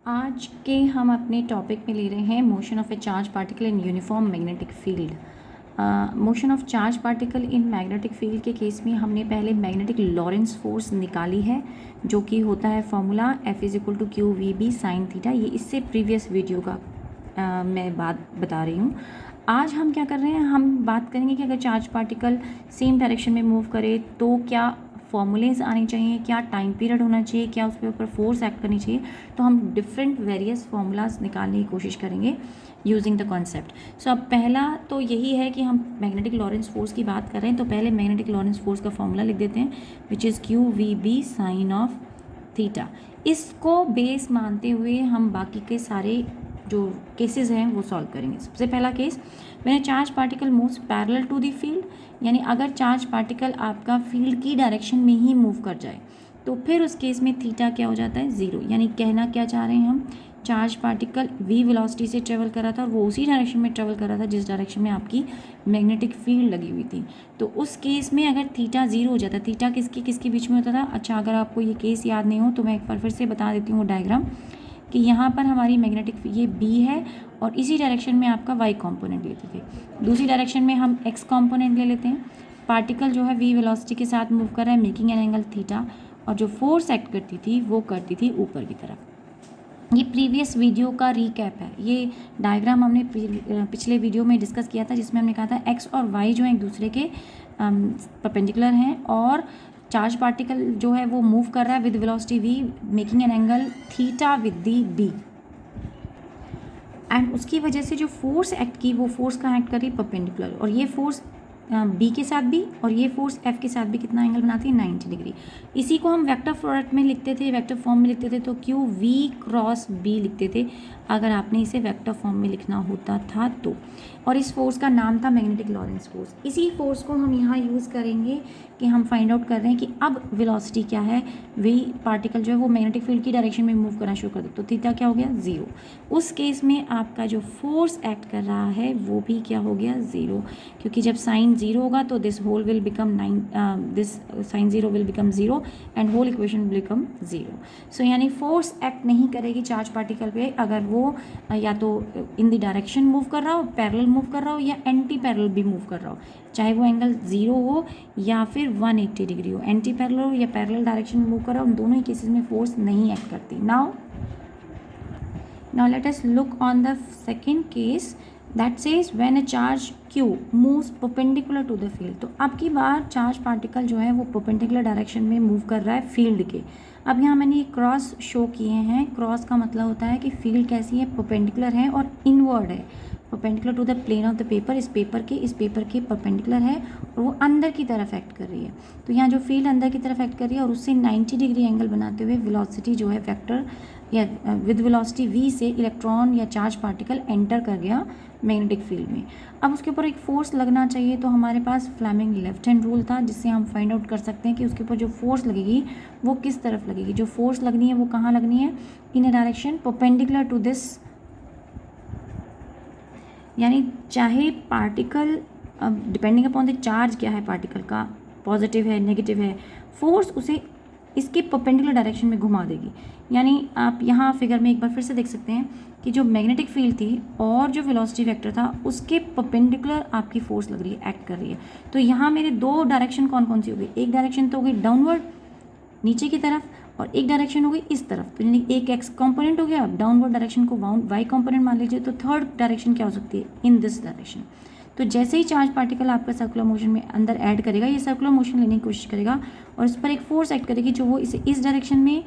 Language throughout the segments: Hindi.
आज के हम अपने टॉपिक में ले रहे हैं motion of A charge particle in uniform magnetic field. Motion of charge particle in magnetic field के केस में हमने पहले मैग्नेटिक लॉरेंस फोर्स निकाली है, जो कि होता है फॉर्मूला F=q_v_b sin थीटा। ये इससे प्रीवियस वीडियो का मैं बात बता रही हूँ। आज हम क्या कर रहे हैं, हम बात करेंगे कि अगर चार्ज पार्टिकल सेम डायरेक्शन में मूव करे तो क्या फॉर्मूलेज आने चाहिए, क्या टाइम पीरियड होना चाहिए, क्या उसके ऊपर फोर्स एक्ट करनी चाहिए। तो हम डिफरेंट वेरियस फॉर्मूलाज निकालने की कोशिश करेंगे यूजिंग द कॉन्सेप्ट। सो अब पहला तो यही है कि हम मैग्नेटिक लॉरेंस फोर्स की बात कर रहे हैं, तो पहले मैग्नेटिक लॉरेंस फोर्स का फॉर्मूला लिख देते हैं, which is q_v_b sine of theta. इसको बेस मानते हुए हम बाकी के सारे जो केसेस हैं वो सॉल्व करेंगे। सबसे पहला केस, मैंने charge particle moves parallel to the field, यानी अगर चार्ज पार्टिकल आपका फील्ड की डायरेक्शन में ही मूव कर जाए तो फिर उस केस में थीटा क्या हो जाता है, ज़ीरो। यानी कहना क्या चाह रहे हैं हम, चार्ज पार्टिकल v वेलोसिटी से ट्रेवल कर रहा था और वो उसी डायरेक्शन में ट्रेवल कर रहा था जिस डायरेक्शन में आपकी मैग्नेटिक फील्ड लगी हुई थी। तो उस केस में अगर थीटा ज़ीरो हो जाता, थीटा किसके किसके बीच में होता था। अच्छा, अगर आपको ये केस याद नहीं हो तो मैं एक बार फिर से बता देती हूँ वो डायग्राम, कि यहाँ पर हमारी मैग्नेटिक ये B है और इसी डायरेक्शन में आपका y कंपोनेंट लेते थे, दूसरी डायरेक्शन में हम x कंपोनेंट ले लेते हैं। पार्टिकल जो है v वेलोसिटी के साथ मूव कर रहा है, मेकिंग एन एंगल थीटा, और जो फोर्स एक्ट करती थी वो करती थी ऊपर की तरफ। ये प्रीवियस वीडियो का रिकैप है। ये डायग्राम हमने पिछले वीडियो में डिस्कस किया था, जिसमें हमने कहा था x और y जो है एक दूसरे के परपेंडिकुलर हैं और चार्ज पार्टिकल जो है वो मूव कर रहा है with velocity v, making an angle theta with the b, and उसकी वजह से जो फोर्स एक्ट की वो फोर्स कहाँ एक्ट कर रही है, परपेंडिकुलर, और ये फोर्स B के साथ भी और ये फोर्स F के साथ भी कितना एंगल बनाती है, 90 डिग्री। इसी को हम वेक्टर प्रोडक्ट में लिखते थे, वेक्टर फॉर्म में लिखते थे, तो q_v_b लिखते थे अगर आपने इसे वेक्टर फॉर्म में लिखना होता था तो। और इस फोर्स का नाम था मैग्नेटिक लॉरेंस फोर्स। इसी फोर्स को हम यहाँ यूज़ करेंगे कि हम फाइंड आउट कर रहे हैं कि अब वेलोसिटी क्या है, वही पार्टिकल जो है वो मैग्नेटिक फील्ड की डायरेक्शन में मूव करना शुरू कर दे, तो थीटा क्या हो गया, ज़ीरो। उस केस में आपका जो फोर्स एक्ट कर रहा है वो भी क्या हो गया, ज़ीरो, क्योंकि जब साइन ज़ीरो होगा तो this whole will become this sine zero will become zero and whole equation will become zero. So यानी फोर्स एक्ट नहीं करेगी चार्ज पार्टिकल पे अगर वो या तो इन द डायरेक्शन मूव कर रहा हो, पैरेलल मूव कर रहा हो, या एंटी पैरेलल भी मूव कर रहा हो, चाहे वो एंगल ज़ीरो हो या फिर 180 डिग्री हो, एंटी पैरेलल हो या पैरेलल डायरेक्शन में मूव कर रहा हो, उन दोनों ही केसेस में फोर्स नहीं एक्ट करती। Now let us look on the second case that says when a charge q moves perpendicular to the field। तो अब की बार चार्ज पार्टिकल जो है वो परपेंडिकुलर डायरेक्शन में मूव कर रहा है फील्ड के। अब यहाँ मैंने ये क्रॉस शो किए हैं। क्रॉस का मतलब होता है कि फील्ड कैसी है, परपेंडिकुलर है और इनवर्ड है, perpendicular to the plane of the paper, इस पेपर के परपेंडिकुलर है और वो अंदर की तरफ एक्ट कर रही है। तो यहाँ जो फील्ड अंदर की तरफ एक्ट कर रही है और उससे 90 डिग्री एंगल बनाते हुए वेलोसिटी जो है वेक्टर या विद वेलोसिटी v से इलेक्ट्रॉन या चार्ज पार्टिकल एंटर कर गया मैग्नेटिक फील्ड में। अब उसके ऊपर एक फोर्स लगना चाहिए, तो हमारे पास फ्लेमिंग लेफ्ट हैंड रूल था, जिससे हम फाइंड आउट कर सकते हैं कि उसके ऊपर जो फोर्स लगेगी वो किस तरफ लगेगी। जो फोर्स लगनी है वो कहाँ लगनी है, इन ए डायरेक्शन परपेंडिकुलर टू दिस, यानी चाहे particle depending upon the charge क्या है पार्टिकल का, पॉजिटिव है नेगेटिव है, फोर्स उसे इसके परपेंडिकुलर डायरेक्शन में घुमा देगी। यानी आप यहाँ फिगर में एक बार फिर से देख सकते हैं कि जो मैग्नेटिक फील्ड थी और जो वेलोसिटी वेक्टर था उसके परपेंडिकुलर आपकी फोर्स लग रही है, एक्ट कर रही है। तो यहाँ मेरे दो डायरेक्शन कौन कौन सी हो गई, एक डायरेक्शन तो हो गई डाउनवर्ड नीचे की तरफ और एक डायरेक्शन हो गई इस तरफ, तो यानी एक एक्स कंपोनेंट हो गया, डाउनवर्ड डायरेक्शन को वाई कंपोनेंट मान लीजिए, तो थर्ड डायरेक्शन क्या हो सकती है, इन दिस डायरेक्शन। तो जैसे ही चार्ज पार्टिकल आपका सर्कुलर मोशन में अंदर ऐड करेगा, ये सर्कुलर मोशन लेने की कोशिश करेगा और इस पर एक फोर्स एक्ट करेगी जो वो इसे इस डायरेक्शन में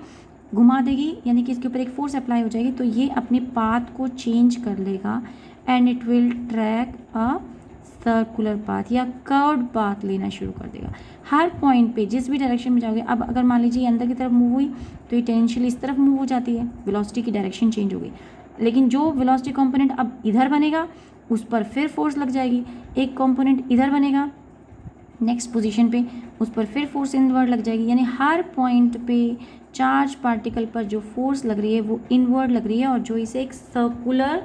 घुमा देगी, यानी कि इसके ऊपर एक फोर्स अप्लाई हो जाएगी, तो ये अपने पाथ को चेंज कर लेगा and it will track a circular path या कर्व्ड पाथ लेना शुरू कर देगा। हर पॉइंट पे जिस भी डायरेक्शन में जाओगे, अब अगर मान लीजिए अंदर की तरफ मूव हुई तो ये टेंशियली इस तरफ मूव हो जाती है, वेलोसिटी की डायरेक्शन चेंज हो गई, लेकिन जो वेलोसिटी कंपोनेंट अब इधर बनेगा उस पर फिर फोर्स लग जाएगी, एक कंपोनेंट इधर बनेगा नेक्स्ट पोजीशन पे, उस पर फिर फोर्स इनवर्ड लग जाएगी, यानी हर पॉइंट पे चार्ज पार्टिकल पर जो फोर्स लग रही है वो इनवर्ड लग रही है और जो इसे एक सर्कुलर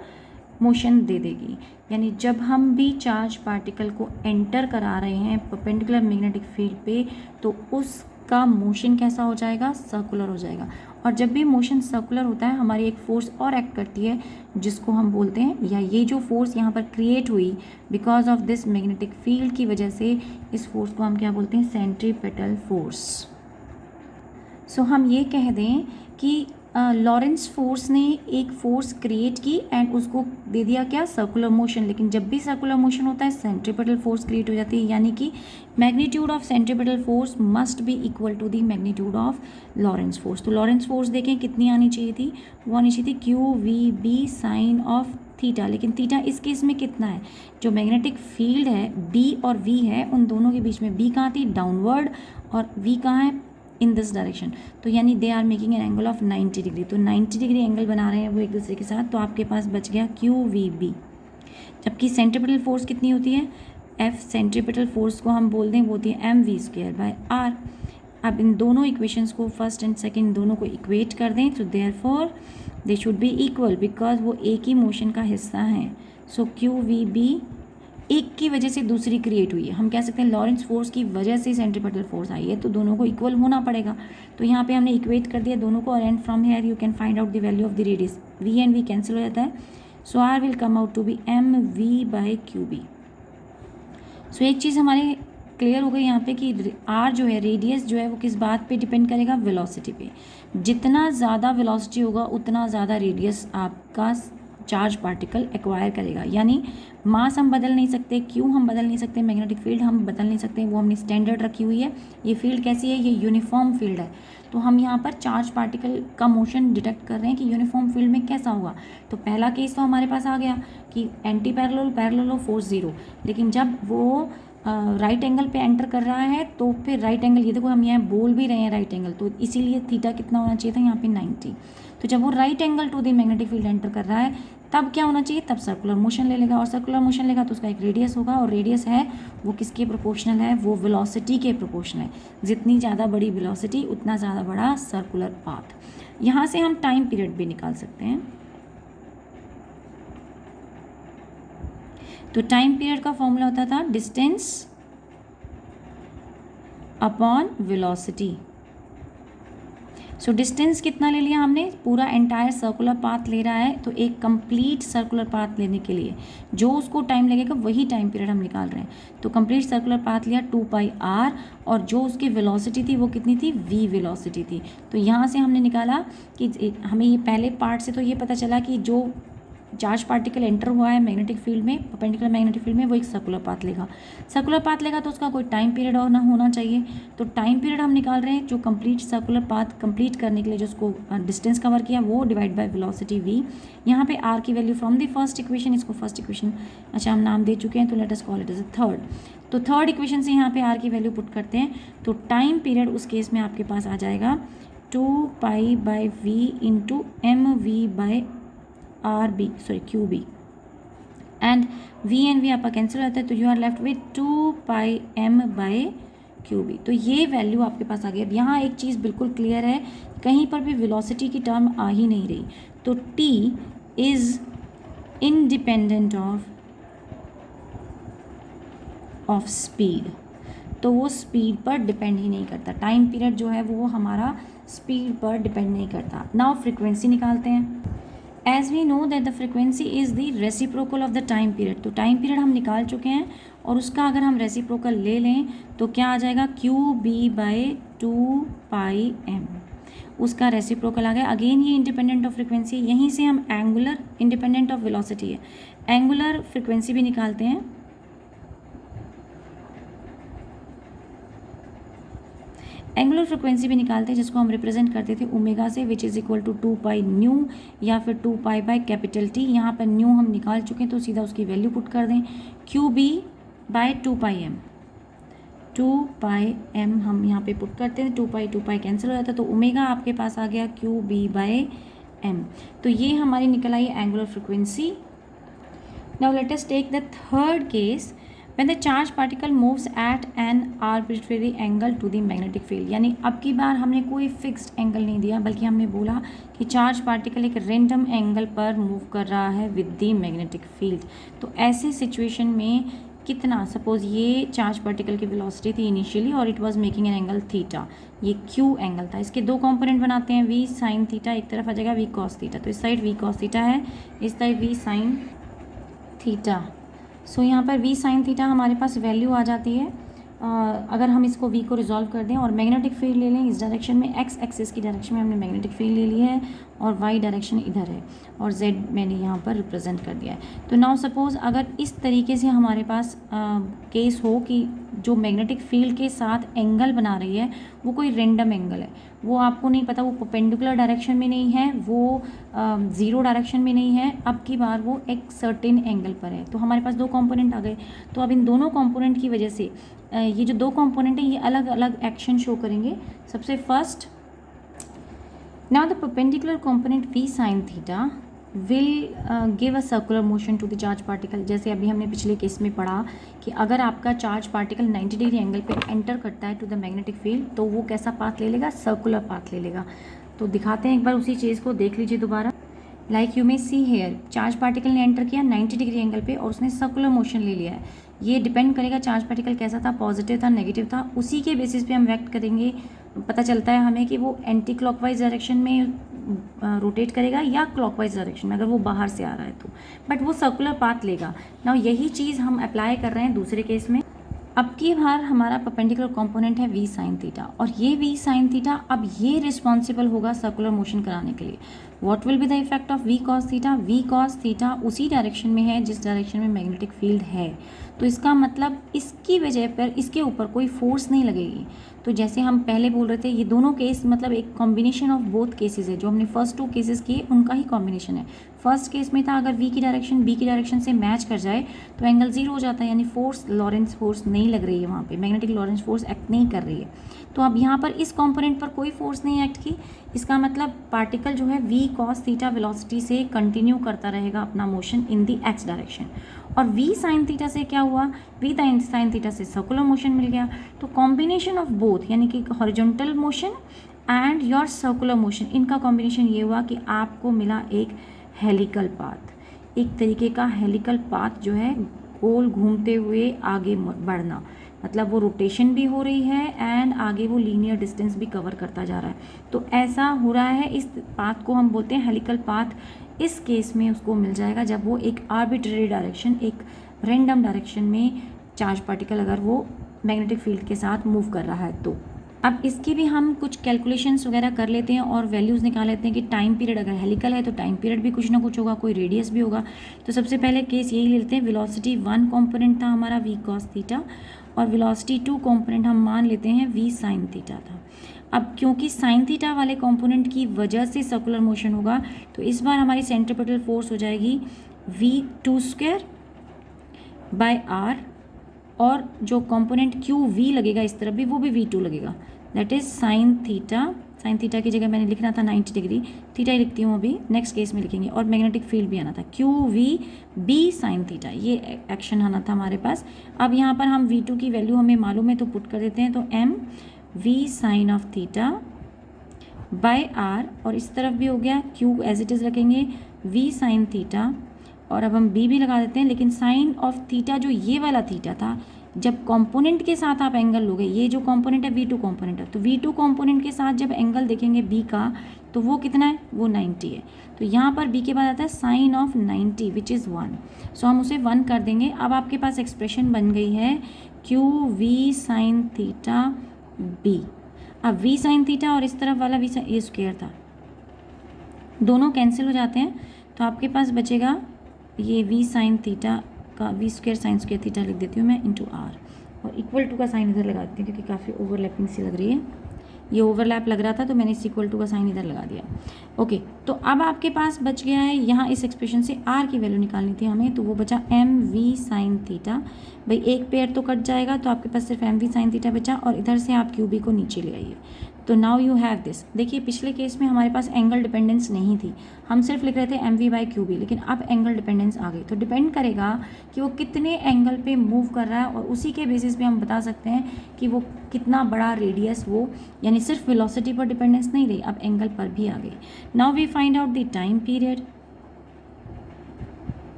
मोशन दे देगी। यानी जब हम भी चार्ज पार्टिकल को एंटर करा रहे हैं परपेंडिकुलर मैग्नेटिक फील्ड पे, तो उसका मोशन कैसा हो जाएगा, सर्कुलर हो जाएगा। और जब भी मोशन सर्कुलर होता है हमारी एक फोर्स और एक्ट करती है जिसको हम बोलते हैं, या ये जो फोर्स यहाँ पर क्रिएट हुई because of this magnetic field की वजह से, इस फोर्स को हम क्या बोलते हैं, सेंट्रीपेटल फोर्स। सो हम ये कह दें कि लॉरेंस फोर्स ने एक फोर्स क्रिएट की एंड उसको दे दिया क्या, सर्कुलर मोशन। लेकिन जब भी सर्कुलर मोशन होता है सेंट्रीपेटल फोर्स क्रिएट हो जाती है, यानी कि magnitude of centripetal force must be equal to the magnitude of Lorentz force. तो लॉरेंस फोर्स देखें कितनी आनी चाहिए थी, वो आनी चाहिए थी QVB साइन ऑफ थीटा। लेकिन थीटा इस केस में कितना है, जो मैग्नेटिक फील्ड है B और V है उन दोनों के बीच में B कहाँ थी, डाउनवर्ड, और V कहाँ है, इन दिस डायरेक्शन। तो यानी they are making an angle of 90 degree. तो 90 डिग्री एंगल बना रहे हैं वो एक दूसरे के साथ। तो आपके पास बच गया QVB। जबकि सेंट्रीपेटल फोर्स कितनी होती है, F सेंट्रीपेटल फोर्स को हम बोल दें वो होती है mv²/r। अब इन दोनों इक्वेशंस को, फर्स्ट एंड सेकंड दोनों को इक्वेट कर दें, तो therefore they should be equal because वो एक ही मोशन का हिस्सा हैं। सो QVB एक की वजह से दूसरी क्रिएट हुई है, हम कह सकते हैं लॉरेंस फोर्स की वजह से सेंट्रीपेटल फोर्स आई है, तो दोनों को इक्वल होना पड़ेगा। तो यहाँ पे हमने इक्वेट कर दिया दोनों को, और and from here you can find out the value of the radius. V and V cancel हो जाता है, so R will come out to be mv/QB। So एक चीज़ हमारे क्लियर हो गई यहाँ पे कि R जो है, रेडियस जो है वो किस बात पे डिपेंड करेगा, वेलोसिटी पे। जितना ज़्यादा वेलोसिटी होगा उतना ज़्यादा रेडियस आपका चार्ज पार्टिकल एक्वायर करेगा। यानी मास हम बदल नहीं सकते, क्यों हम बदल नहीं सकते, मैग्नेटिक फील्ड हम बदल नहीं सकते, वो हमने स्टैंडर्ड रखी हुई है। ये फील्ड कैसी है, ये यूनिफॉर्म फील्ड है। तो हम यहाँ पर चार्ज पार्टिकल का मोशन डिटेक्ट कर रहे हैं कि यूनिफॉर्म फील्ड में कैसा होगा। तो पहला केस तो हमारे पास आ गया कि एंटी पैरेलल, पैरेलल फोर्स 0। लेकिन जब वो राइट एंगल पे एंटर कर रहा है तो फिर राइट एंगल, ये देखो हम यहाँ बोल भी रहे हैं राइट एंगल, तो इसीलिए थीटा कितना होना चाहिए था यहाँ पे 90। तो जब वो right angle to the magnetic field enter कर रहा है तब क्या होना चाहिए, तब सर्कुलर मोशन ले लेगा, और सर्कुलर मोशन लेगा तो उसका एक रेडियस होगा, और रेडियस है वो किसके प्रोपोर्शनल है, वो वेलोसिटी के प्रोपोर्शनल है। जितनी ज़्यादा बड़ी वेलोसिटी उतना ज़्यादा बड़ा सर्कुलर पाथ। यहाँ से हम टाइम पीरियड भी निकाल सकते हैं। तो टाइम पीरियड का फॉर्मूला होता था distance upon velocity. So distance कितना ले लिया हमने, पूरा एंटायर सर्कुलर पाथ ले रहा है, तो एक कंप्लीट सर्कुलर पाथ लेने के लिए जो उसको टाइम लगेगा वही टाइम पीरियड हम निकाल रहे हैं। तो कंप्लीट सर्कुलर पाथ लिया 2πr, और जो उसकी वेलोसिटी थी वो कितनी थी, v वेलोसिटी थी। तो यहाँ से हमने निकाला कि हमें ये पहले पार्ट से तो ये पता चला कि जो चार्ज पार्टिकल एंटर हुआ है मैग्नेटिक फील्ड में, परपेंडिकुलर मैग्नेटिक फील्ड में, वो एक सर्कुलर पाथ लेगा। सर्कुलर पाथ लेगा तो उसका कोई टाइम पीरियड और ना होना चाहिए। तो टाइम पीरियड हम निकाल रहे हैं जो कंप्लीट सर्कुलर पाथ कंप्लीट करने के लिए जो उसको डिस्टेंस कवर किया वो डिवाइड बाय वेलोसिटी v। यहाँ पे r की value from the first equation, इसको फर्स्ट इक्वेशन अच्छा हम नाम दे चुके हैं, तो let us call it as third. तो थर्ड इक्वेशन से यहाँ पे r की वैल्यू पुट करते हैं, तो टाइम पीरियड उस केस में आपके पास आ जाएगा 2π/v into QB, and v and v आपका कैंसिल हो जाता है, तो you are left with 2πm/QB। तो ये वैल्यू आपके पास आ गई। अब यहाँ एक चीज़ बिल्कुल क्लियर है, कहीं पर भी वेलोसिटी की टर्म आ ही नहीं रही। तो t is independent of speed, तो वो स्पीड पर डिपेंड ही नहीं करता। टाइम पीरियड जो है वो हमारा स्पीड पर डिपेंड नहीं करता। नाउ फ्रीक्वेंसी निकालते हैं। As we know that the frequency is the reciprocal of the time period. तो टाइम पीरियड हम निकाल चुके हैं, और उसका अगर हम रेसिप्रोकल ले लें तो क्या आ जाएगा, QB/2πm। उसका रेसिप्रोकल आ गया। अगेन ये इंडिपेंडेंट ऑफ फ्रीक्वेंसी, यहीं से हम एंगुलर इंडिपेंडेंट ऑफ वेलोसिटी है, एंगुलर फ्रीक्वेंसी भी निकालते हैं। एंगुलर फ्रिक्वेंसी भी निकालते हैं जिसको हम रिप्रेजेंट करते थे ओमेगा से, which is equal to 2π nu या फिर 2π/T। यहाँ पर न्यू हम निकाल चुके हैं तो सीधा उसकी वैल्यू पुट कर दें, QB/2πm। 2πm हम यहाँ पे पुट करते हैं, 2π कैंसिल हो जाता है, तो ओमेगा आपके पास आ गया QB/m। तो ये हमारी निकल आई angular frequency. Now let us take the third case, when the charged particle moves at an arbitrary angle to the magnetic field। यानी अब की बार हमने कोई फिक्स्ड एंगल नहीं दिया, बल्कि हमने बोला कि चार्ज पार्टिकल एक रैंडम एंगल पर मूव कर रहा है विद द मैग्नेटिक फील्ड। तो ऐसे सिचुएशन में कितना, सपोज ये चार्ज पार्टिकल की वेलोसिटी थी इनिशियली और it was making an angle theta, ये क्यू एंगल था। इसके दो कंपोनेंट बनाते हैं, वी साइन थीटा, एक तरफ आ जाएगा वी कॉस थीटा, तो इस साइड वी कॉस थीटा है, इस साइड वी साइन थीटा। सो यहाँ पर वी साइन थीटा हमारे पास वैल्यू आ जाती है। अगर हम इसको वी को रिजॉल्व कर दें और मैग्नेटिक फील्ड ले लें इस डायरेक्शन में, एक्स एक्सिस की डायरेक्शन में हमने मैग्नेटिक फील्ड ले ली है और वाई डायरेक्शन इधर है और जेड मैंने यहाँ पर रिप्रेजेंट कर दिया है। तो नाउ सपोज अगर इस तरीके से हमारे पास केस हो कि जो मैग्नेटिक फील्ड के साथ एंगल बना रही है वो कोई रेंडम एंगल है, वो आपको नहीं पता, वो परपेंडिकुलर डायरेक्शन में नहीं है, वो ज़ीरो डायरेक्शन में नहीं है, अब की बार वो एक सर्टेन एंगल पर है। तो हमारे पास दो कंपोनेंट आ गए। तो अब इन दोनों कंपोनेंट की वजह से ये जो दो कंपोनेंट है ये अलग अलग एक्शन शो करेंगे। सबसे first, now the perpendicular component v sin theta will give a circular motion to the charge particle. जैसे अभी हमने पिछले केस में पढ़ा कि अगर आपका चार्ज पार्टिकल 90 डिग्री एंगल पे एंटर करता है टू द मैग्नेटिक फील्ड तो वो कैसा पाथ ले लेगा, सर्कुलर पाथ ले लेगा। तो दिखाते हैं एक बार उसी चीज़ को, देख लीजिए दोबारा। Like you may see here, charge particle ने एंटर किया 90 डिग्री एंगल पे और उसने सर्कुलर मोशन ले लिया है। ये डिपेंड करेगा चार्ज पार्टिकल कैसा था, पॉजिटिव था, नेगेटिव था, उसी के बेसिस पे हम व्यक्त करेंगे। पता चलता है हमें कि वो एंटी क्लॉकवाइज डायरेक्शन में रोटेट करेगा या क्लॉकवाइज डायरेक्शन में, अगर वो बाहर से आ रहा है तो, बट वो सर्कुलर पाथ लेगा। नाउ यही चीज़ हम अप्लाई कर रहे हैं दूसरे केस में। अब की बार हमारा परपेंडिकुलर कंपोनेंट है वी साइन थीटा और ये वी साइन थीटा अब ये रिस्पॉन्सिबल होगा सर्कुलर मोशन कराने के लिए। What will be the effect of V cos theta, V cos theta उसी डायरेक्शन में है जिस डायरेक्शन में मैग्नेटिक फील्ड है, तो इसका मतलब इसकी वजह पर इसके ऊपर कोई फोर्स नहीं लगेगी। तो जैसे हम पहले बोल रहे थे ये दोनों केस मतलब एक कॉम्बिनेशन ऑफ बोथ केसेस है, जो हमने फर्स्ट टू केसेस किए उनका ही कॉम्बिनेशन है। फर्स्ट केस में था अगर वी की डायरेक्शन बी की डायरेक्शन से मैच कर जाए तो एंगल जीरो हो जाता है, यानी फोर्स लॉरेंस फोर्स नहीं लग रही है, वहाँ पे मैग्नेटिक लॉरेंस फोर्स एक्ट नहीं कर रही है। तो अब यहाँ पर इस कंपोनेंट पर कोई फोर्स नहीं एक्ट की, इसका मतलब पार्टिकल जो है वी कॉस थीटा वेलोसिटी से कंटिन्यू करता रहेगा अपना motion in the x direction. और वी साइन थीटा से क्या हुआ, वी साइन थीटा से सर्कुलर मोशन मिल गया। तो कॉम्बिनेशन ऑफ बोथ यानी कि horizontal motion and your circular motion, इनका कॉम्बिनेशन ये हुआ कि आपको मिला एक हेलिकल पाथ, एक तरीके का हेलिकल पाथ जो है गोल घूमते हुए आगे बढ़ना, मतलब वो रोटेशन भी हो रही है एंड आगे वो लीनियर डिस्टेंस भी कवर करता जा रहा है। तो ऐसा हो रहा है, इस पाथ को हम बोलते हैं हेलिकल पाथ। इस केस में उसको मिल जाएगा जब वो एक आर्बिट्ररी डायरेक्शन, एक रैंडम डायरेक्शन में चार्ज पार्टिकल अगर वो मैग्नेटिक फील्ड के साथ मूव कर रहा है तो। अब इसकी भी हम कुछ कैलकुलेशंस वगैरह कर लेते हैं और वैल्यूज़ निकाल लेते हैं कि टाइम पीरियड अगर हेलिकल है तो टाइम पीरियड भी कुछ ना कुछ होगा, कोई रेडियस भी होगा। तो सबसे पहले केस यही लेते हैं, वेलोसिटी वन कंपोनेंट था हमारा वी कॉस थीटा और वेलोसिटी टू कंपोनेंट हम मान लेते हैं वी साइन थीटा था। अब क्योंकि साइन थीटा वाले कंपोनेंट की वजह से सर्कुलर मोशन होगा तो इस बार हमारी सेंट्रीपिटल फोर्स हो जाएगी V two square by R, और जो कंपोनेंट क्यू वी लगेगा इस तरफ भी वो भी वी टू लगेगा, that is sine theta. Sine theta की जगह मैंने लिखना था 90 डिग्री, थीटा ही लिखती हूँ अभी, नेक्स्ट केस में लिखेंगे। और मैग्नेटिक फील्ड भी आना था Q V B sine theta, ये एक्शन आना था हमारे पास। अब यहाँ पर हम वी टू की वैल्यू हमें मालूम है तो पुट कर देते हैं, तो M V sine of theta by R, और इस तरफ भी हो गया क्यू एज इट इज़ रखेंगे वी साइन थीटा, और अब हम बी भी लगा देते हैं। लेकिन साइन ऑफ थीटा जो ये वाला थीटा था, जब कंपोनेंट के साथ आप एंगल लोगे, ये जो कंपोनेंट है वी टू कंपोनेंट है, तो वी टू कंपोनेंट के साथ जब एंगल देखेंगे बी का तो वो कितना है, वो 90 है। तो यहाँ पर बी के बाद आता है साइन ऑफ 90 विच इज़ 1, सो हम उसे 1 कर देंगे। अब आपके पास एक्सप्रेशन बन गई है Q V sine theta B. अब वी साइन थीटा और इस तरफ वाला वी साइन, ये स्क्वायर था, दोनों कैंसिल हो जाते हैं, तो आपके पास बचेगा ये वी साइन थीटा का V square sine square theta लिख देती हूँ मैं इंटू आर, और इक्वल टू का साइन इधर लगा देती हूँ क्योंकि काफ़ी ओवरलैपिंग सी लग रही है, ये ओवरलैप लग रहा था तो मैंने इस इक्वल टू का साइन इधर लगा दिया। ओके, तो अब आपके पास बच गया है, यहाँ इस एक्सप्रेशन से आर की वैल्यू निकालनी थी हमें, तो वो बचा एम वी साइन थीटा। भाई एक पेयर तो कट जाएगा तो आपके पास सिर्फ एम वी साइन थीटा बचा, और इधर से आप क्यू बी को नीचे ले आइए। तो नाउ यू हैव दिस। देखिए पिछले केस में हमारे पास एंगल डिपेंडेंस नहीं थी, हम सिर्फ लिख रहे थे M V by Q B, लेकिन अब एंगल डिपेंडेंस आ गई। तो डिपेंड करेगा कि वो कितने एंगल पे मूव कर रहा है, और उसी के बेसिस पे हम बता सकते हैं कि वो कितना बड़ा रेडियस वो, यानी सिर्फ वेलोसिटी पर डिपेंडेंस नहीं रही, अब एंगल पर भी आ गई। Now we find out the time period.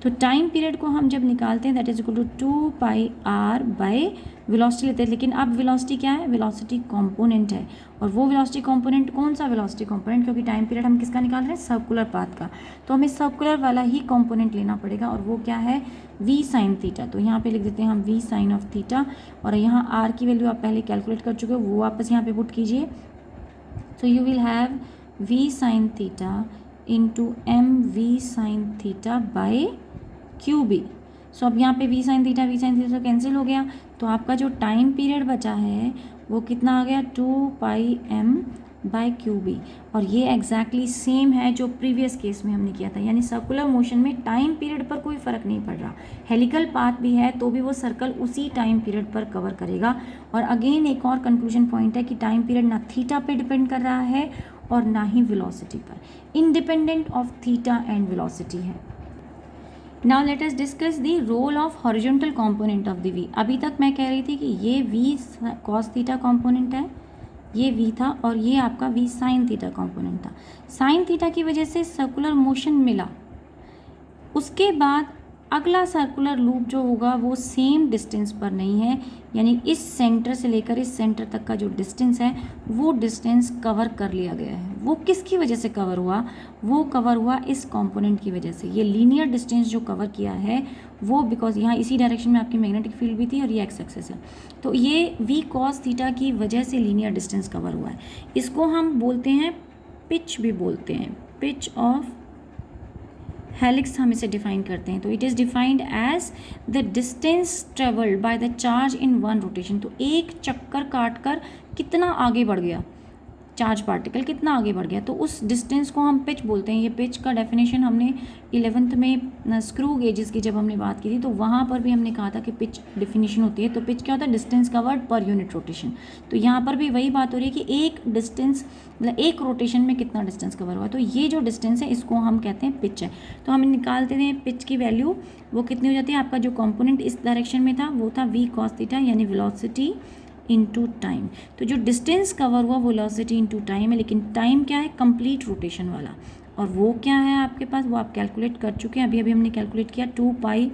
तो तो टाइम पीरियड को हम जब निकालते हैं that is equal to 2 pi R by velocity लेते हैं, लेकिन अब वेलोसिटी क्या है, वेलोसिटी कंपोनेंट है, और वो वेलोसिटी कंपोनेंट कौन सा वेलोसिटी कंपोनेंट, क्योंकि टाइम पीरियड हम किसका निकाल रहे हैं, सर्कुलर पाथ का, तो हमें सर्कुलर वाला ही कंपोनेंट लेना पड़ेगा, और वो क्या है, v साइन थीटा। तो यहाँ पे लिख देते हैं हम v साइन ऑफ थीटा, और यहाँ r की वैल्यू आप पहले कैलकुलेट कर चुके हो, वो वापस यहाँ पे पुट कीजिए। So you will have v sine theta into M V sine theta by Q B. So अब यहाँ पे v साइन थीटा कैंसिल हो गया, तो आपका जो टाइम पीरियड बचा है वो कितना आ गया, 2 पाई एम बाई क्यू बी, और ये एग्जैक्टली सेम है जो प्रीवियस केस में हमने किया था, यानी सर्कुलर मोशन में टाइम पीरियड पर कोई फ़र्क नहीं पड़ रहा, हेलिकल पाथ भी है तो भी वो सर्कल उसी टाइम पीरियड पर कवर करेगा। और अगेन एक और कंक्लूजन पॉइंट है कि टाइम पीरियड ना थीटा पे डिपेंड कर रहा है और ना ही वेलोसिटी पर, independent of theta and velocity है। Now let us discuss the role of horizontal component of the v। अभी तक मैं कह रही थी कि ये v cos थीटा कंपोनेंट है, ये v था, और ये आपका v साइन थीटा कंपोनेंट था। साइन थीटा की वजह से सर्कुलर मोशन मिला, उसके बाद अगला सर्कुलर लूप जो होगा वो सेम डिस्टेंस पर नहीं है, यानी इस सेंटर से लेकर इस सेंटर तक का जो डिस्टेंस है वो डिस्टेंस कवर कर लिया गया है। वो किसकी वजह से कवर हुआ, वो कवर हुआ इस कंपोनेंट की वजह से। ये लीनियर डिस्टेंस जो कवर किया है वो बिकॉज यहाँ इसी डायरेक्शन में आपकी मैग्नेटिक फील्ड भी थी और ये एक्स एक्सिस है, तो ये v cos थीटा की वजह से लीनियर डिस्टेंस कवर हुआ है। इसको हम बोलते हैं पिच भी बोलते हैं, पिच ऑफ हेलिक्स हम इसे डिफाइन करते हैं। तो it is defined as the distance travelled by the charge in one rotation. तो एक चक्कर काट कर कितना आगे बढ़ गया चार्ज पार्टिकल, कितना आगे बढ़ गया, तो उस डिस्टेंस को हम पिच बोलते हैं। ये पिच का डेफिनेशन हमने 11th में स्क्रू गेजेस की जब हमने बात की थी तो वहाँ पर भी हमने कहा था कि पिच डेफिनेशन होती है। तो पिच क्या होता है, distance covered per unit rotation. तो यहाँ पर भी वही बात हो रही है कि एक डिस्टेंस मतलब एक रोटेशन में कितना डिस्टेंस कवर हुआ, तो ये जो डिस्टेंस है इसको हम कहते हैं पिच है। तो हम निकालते थे पिच की वैल्यू, वो कितनी हो जाती है, आपका जो कॉम्पोनेंट इस डायरेक्शन में था वो था v cos थीटा यानी वेलोसिटी इनटू टाइम। तो जो डिस्टेंस कवर हुआ वो वेलोसिटी इनटू टाइम है, लेकिन टाइम क्या है, कंप्लीट रोटेशन वाला, और वो क्या है आपके पास, वो आप कैलकुलेट कर चुके हैं, अभी अभी हमने कैलकुलेट किया 2 पाई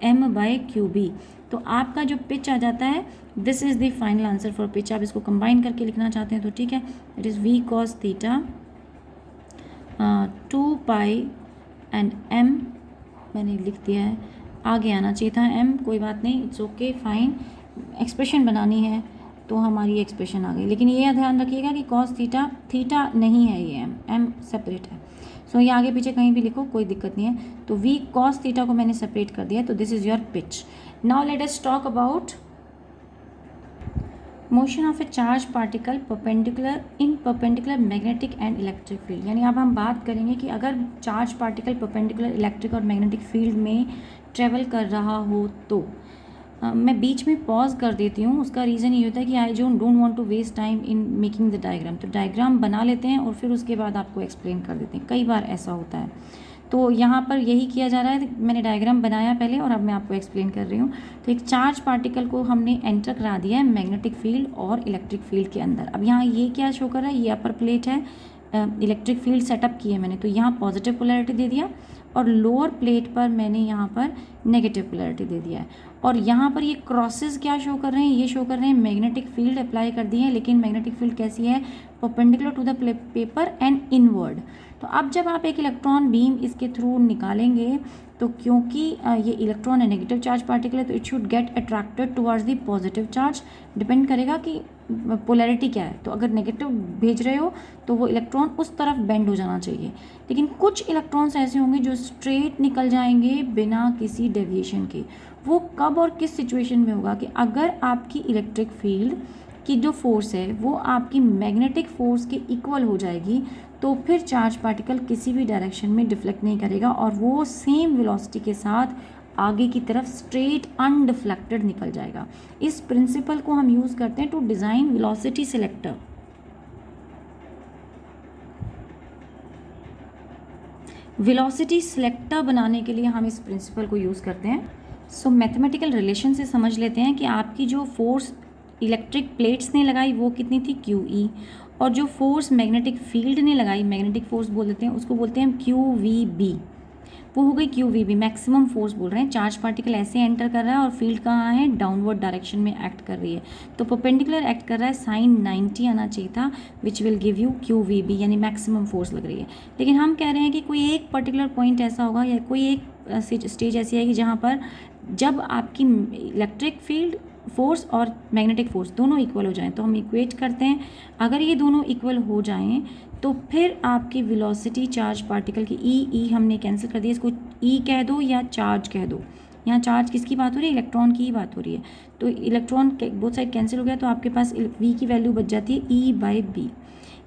एम बाई क्यू बी। तो आपका जो पिच आ जाता है, this is the final answer for pitch. आप इसको कंबाइन करके लिखना चाहते हैं तो ठीक है, it is v cos theta 2 pi and m, मैंने लिख दिया है, आगे आना चाहिए था m, कोई बात नहीं, इट्स ओके फाइन। एक्सप्रेशन बनानी है तो हमारी एक्सप्रेशन आ गई, लेकिन ये ध्यान रखिएगा कि cos थीटा थीटा नहीं है, ये m सेपरेट है। सो ये आगे पीछे कहीं भी लिखो कोई दिक्कत नहीं है। तो v cos थीटा को मैंने सेपरेट कर दिया, तो this is your pitch. Now let us talk about motion of A charge particle perpendicular magnetic and electric field. यानी अब हम बात करेंगे कि अगर चार्ज पार्टिकल परपेंडिकुलर इलेक्ट्रिक और मैग्नेटिक फील्ड में ट्रेवल कर रहा हो तो मैं बीच में पॉज कर देती हूँ। उसका रीज़न ये होता है कि I don't want to waste time in making the diagram. तो डायग्राम बना लेते हैं और फिर उसके बाद आपको एक्सप्लेन कर देते हैं, कई बार ऐसा होता है। तो यहाँ पर यही किया जा रहा है, मैंने डायग्राम बनाया पहले और अब मैं आपको एक्सप्लेन कर रही हूँ। तो एक चार्ज पार्टिकल को हमने एंटर करा दिया है मैग्नेटिक फील्ड और इलेक्ट्रिक फील्ड के अंदर। अब यहाँ ये क्या शो कर रहा है, ये अपर प्लेट है, इलेक्ट्रिक फील्ड सेटअप की है मैंने, तो यहाँ पॉजिटिव पोलैरिटी दे दिया, और लोअर प्लेट पर मैंने यहाँ पर नेगेटिव पोलैरिटी दे दिया है। और यहाँ पर ये क्रॉसेस क्या शो कर रहे हैं, ये शो कर रहे हैं मैग्नेटिक फील्ड अप्लाई कर दी है, लेकिन मैग्नेटिक फील्ड कैसी है, perpendicular to the paper and inward. तो अब जब आप एक इलेक्ट्रॉन बीम इसके थ्रू निकालेंगे तो क्योंकि ये इलेक्ट्रॉन है नेगेटिव चार्ज पार्टिकल है, तो it should get attracted towards the positive charge. Depend करेगा कि पोलैरिटी क्या है, तो अगर नेगेटिव भेज रहे हो तो वो इलेक्ट्रॉन उस तरफ बेंड हो जाना चाहिए। लेकिन कुछ इलेक्ट्रॉन्स ऐसे होंगे जो स्ट्रेट निकल जाएंगे बिना किसी डेविएशन के। वो कब और किस सिचुएशन में होगा कि अगर आपकी इलेक्ट्रिक फील्ड की जो फोर्स है वो आपकी मैग्नेटिक फोर्स के इक्वल हो जाएगी, तो फिर चार्ज पार्टिकल किसी भी डायरेक्शन में डिफ्लेक्ट नहीं करेगा और वो सेम वेलोसिटी के साथ आगे की तरफ स्ट्रेट अनडिफ्लेक्टेड निकल जाएगा। इस प्रिंसिपल को हम यूज़ करते हैं to design velocity selector. Velocity selector बनाने के लिए हम इस प्रिंसिपल को यूज़ करते हैं। सो मैथमेटिकल रिलेशन से समझ लेते हैं कि आपकी जो फोर्स इलेक्ट्रिक प्लेट्स ने लगाई वो कितनी थी, QE, और जो फोर्स मैग्नेटिक फील्ड ने लगाई, मैग्नेटिक फोर्स बोल देते हैं, उसको बोलते हैं QVB। वो हो गई Q V B, maximum force बोल रहे हैं। चार्ज पार्टिकल ऐसे एंटर कर रहा है और फील्ड कहाँ है, डाउनवर्ड डायरेक्शन में एक्ट कर रही है, तो परपेंडिकुलर एक्ट कर रहा है, साइन 90 आना चाहिए था, which will give you Q V B, यानी मैक्सिमम फोर्स लग रही है। लेकिन हम कह रहे हैं कि कोई एक पर्टिकुलर पॉइंट ऐसा होगा या कोई एक स्टेज ऐसी आएगी जहाँ पर जब आपकी इलेक्ट्रिक फील्ड फोर्स और मैग्नेटिक फोर्स दोनों इक्वल हो जाएं, तो हम इक्वेट करते हैं, अगर ये दोनों इक्वल हो जाएं तो फिर आपकी वेलोसिटी चार्ज पार्टिकल की ई हमने कैंसिल कर दिया, इसको ई कह दो या चार्ज कह दो। यहाँ चार्ज किसकी बात हो रही है, इलेक्ट्रॉन की ही बात हो रही है, तो इलेक्ट्रॉन बोथ साइड कैंसिल हो गया, तो आपके पास वी की वैल्यू बच जाती है ई बाई बी,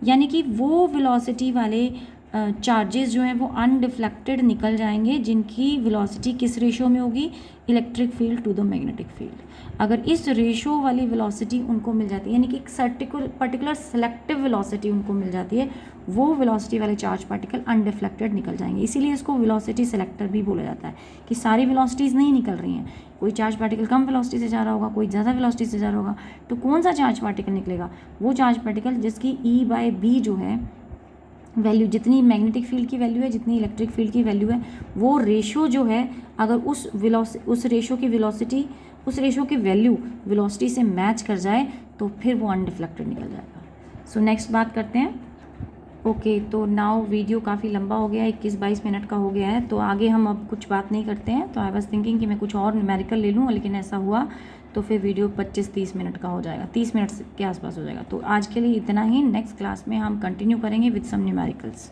यानी कि वो वेलोसिटी वाले चार्जेस जो हैं वो अनडिफ्लेक्टेड निकल जाएंगे, जिनकी वेलोसिटी किस रेशो में होगी, electric field to the magnetic field. अगर इस रेशो वाली वेलोसिटी उनको मिल जाती है, यानी कि एक पर्टिकुलर सेलेक्टिव वेलोसिटी उनको मिल जाती है, वो वेलोसिटी वाले चार्ज पार्टिकल अनडिफ्लेक्टेड निकल जाएंगे। इसीलिए इसको वेलोसिटी सेलेक्टर भी बोला जाता है, कि सारी वेलोसिटीज़ नहीं निकल रही हैं, कोई चार्ज पार्टिकल कम वेलोसिटी से जा रहा होगा, कोई ज़्यादा वेलोसिटी से जा रहा होगा, तो कौन सा चार्ज पार्टिकल निकलेगा, वो चार्ज पार्टिकल जिसकी ई बाई बी जो है वैल्यू, जितनी मैग्नेटिक फील्ड की वैल्यू है, जितनी इलेक्ट्रिक फील्ड की वैल्यू है, वो रेशो जो है, अगर उस रेशो की वेलोसिटी, उस रेशो की वैल्यू वेलोसिटी से मैच कर जाए तो फिर वो अनडिफ्लेक्टेड निकल जाएगा। सो नेक्स्ट बात करते हैं। ओके, तो नाउ वीडियो काफ़ी लंबा हो गया है, 21-22 मिनट का हो गया है, तो आगे हम अब कुछ बात नहीं करते हैं। तो आई वाज थिंकिंग कि मैं कुछ और न्यूमेरिकल ले लूँ, लेकिन ऐसा हुआ तो फिर वीडियो 25-30 मिनट का हो जाएगा, 30 मिनट के आसपास हो जाएगा। तो आज के लिए इतना ही, नेक्स्ट क्लास में हम कंटिन्यू करेंगे विद सम न्यूमेरिकल्स।